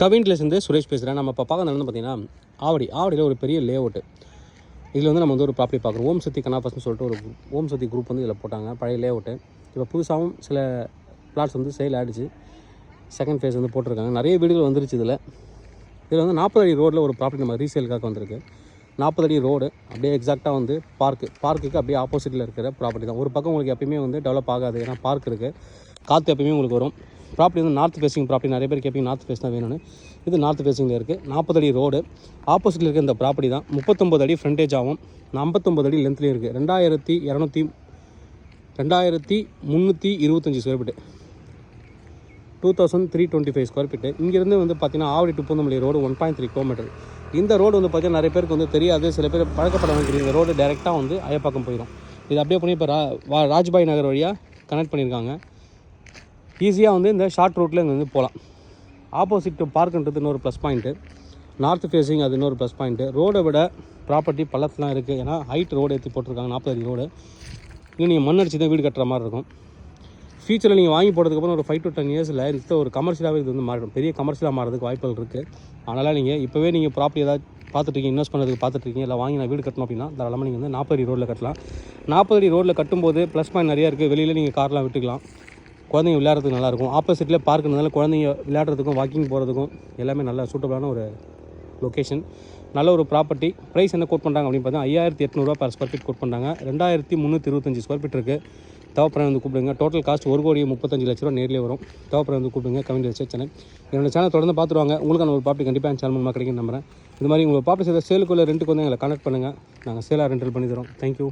கவின்லேருந்து சுரேஷ் பேசுகிறேன். நம்ம இப்போ பார்க்க நடந்து பார்த்தீங்கன்னா ஆவடியில் ஒரு பெரிய லே அவுட்டு. இதில் வந்து நம்ம வந்து ஒரு ப்ராப்பர்ட்டி பார்க்குறோம். ஓம் சக்தி கனாபஸ்ன்னு சொல்லிட்டு ஒரு ஓம் சக்தி குரூப் வந்து இதில் போட்டாங்க. பழைய லே அவுட்டு. இப்போ புதுசாகவும் சில பிளாட்ஸ் வந்து சேல் ஆகிடுச்சு. செகண்ட் ஃபேஸ் வந்து போட்டிருக்காங்க. நிறைய வீடுகள் வந்துருச்சு. இதில் வந்து 40 அடி ரோடில் ஒரு ப்ராப்பர்ட்டி நம்ம ரீசேலுக்காக வந்திருக்கு. 40 அடி ரோடு அப்படியே எக்ஸாக்டாக வந்து பார்க்குக்கு அப்படியே ஆப்போசிட்டில் இருக்கிற ப்ராப்பர்ட்டி தான். ஒரு பக்கம் உங்களுக்கு எப்பயுமே வந்து டெவலப் ஆகாது. ஏன்னா பார்க் இருக்குது, காற்று எப்பயுமே உங்களுக்கு வரும். ப்ராப்பர்ட்டி வந்து நார்த் ஃபேஸிங் ப்ராப்பர்ட்டி. நிறைய பேர் கேட்பீங்க நார்த் ஃபேஸ் தான் வேணும்னு. இது நார்த் ஃபேஸிங்கில் இருக்குது. 40 அடி ரோடு ஆப்போசிட்டில் இருக்க இந்த ப்ராப்பர்ட்டி தான். 39 அடி ஃப்ரண்டேஜ் ஆகும், 59 அடி லென்த்லேயும் இருக்குது. 2325 ஸ்கொயர் ஃபீட்டு, 2325 ஸ்கொயர் ஃபீட்டு. இங்கேருந்து வந்து பார்த்திங்கன்னா Avadi to Poonamallee road 1.3 kilometre. இந்த ரோடு வந்து பார்த்திங்கன்னா நிறைய பேருக்கு வந்து தெரியாது. சில பேர் பழக்கப்படாமல் தெரியும். இந்த ரோடு டேரெக்டாக வந்து அயப்பாக்கம் போயிடும். இது அப்படியே பண்ணி இப்போ ராஜ்பாய் நகர் வழியாக கனெக்ட் பண்ணியிருக்காங்க. ஈஸியாக வந்து இந்த ஷார்ட் ரூட்டில் இங்கே வந்து போகலாம். ஆப்போசிட் பார்க்குன்றது இன்னொரு ப்ளஸ் பாயிண்ட்டு. நார்த் ஃபேஸிங் அது இன்னொரு ப்ளஸ் பாயிண்ட்டு. ரோடை விட ப்ராப்பர்ட்டி பள்ளத்துலாம் இருக்குது. ஏன்னா ஹைட் ரோடு ஏற்றி போட்டிருக்காங்க. 40 அடி ரோடு. இன்னும் நீங்கள் மண் அடிச்சு தான் வீடு கட்டுற மாதிரி இருக்கும். ஃபியூச்சரில் நீங்கள் வாங்கி போட்டதுக்கப்புறம் ஒரு 5 to 10 இயர்ஸில் இந்த ஒரு கமர்ஷியலாகவே இது வந்து மாறிடும். பெரிய கமர்ஷியலாக மாறதுக்கு வாய்ப்புகள் இருக்குது. அதனால் நீங்கள் இப்போவே நீங்கள் ப்ராப்பர்ட்டி ஏதாவது பார்த்துட்ருக்கீங்க, இன்வெஸ்ட் பண்ணுறதுக்கு பார்த்துட்ருக்கீங்க, இல்லை வாங்கி நான் வீடு கட்டணும் அப்படின்னா தாராளமாக நீங்கள் வந்து 40 அடி ரோட்டில் கட்டலாம். 40 அடி ரோட்டில் கட்டும்போது ப்ளஸ் பாயிண்ட் நிறையா இருக்குது. வெளியில் நீங்கள் கார்லாம் விட்டுக்கலாம். குழந்தைங்க விளையாடுறதுக்கு நல்லாயிருக்கும். ஆப்போசிட்டில் பார்க்குறதுனால குழந்தைங்க விளையாடுறதுக்கும் வாக்கிங் போகிறதுக்கும் எல்லாமே நல்ல சூட்டபுளான ஒரு லொக்கேஷன். நல்ல ஒரு ப்ராப்பர்ட்டி. ப்ரைஸ் என்ன கோட் பண்ணுறாங்க அப்படின்னு பார்த்தா 5800 per ஸ்கொயர் ஃபீட் கோட் பண்ணுறாங்க. 2325 ஸ்கொயர் ஃபீட் இருக்குது. தேவைப்படம் வந்து கூப்பிடுங்க. டோட்டல் காஸ்ட் 1,35,00,000 நேரிலே வரும். தேவைப்படம் வந்து கூப்பிடுங்க. கமெண்ட் ரிசர்ச் சேனல் என்னோட சேனல் தொடர்ந்து பார்த்துருவாங்க. உங்களுக்கான ஒரு ப்ராப்பர்ட்டி கண்டிப்பாக என் சேனல் மூலமாக கிடைக்கும் நம்புறேன். இது மாதிரி உங்களுக்கு ப்ராப்பர்ட்டி சேலுக்குள்ளே ரெண்டுக்கு வந்து எங்களை கான்டக்ட் பண்ணுங்கள். நாங்கள் சேலாக ரெண்டல் பண்ணி தரோம். தேங்க்யூ.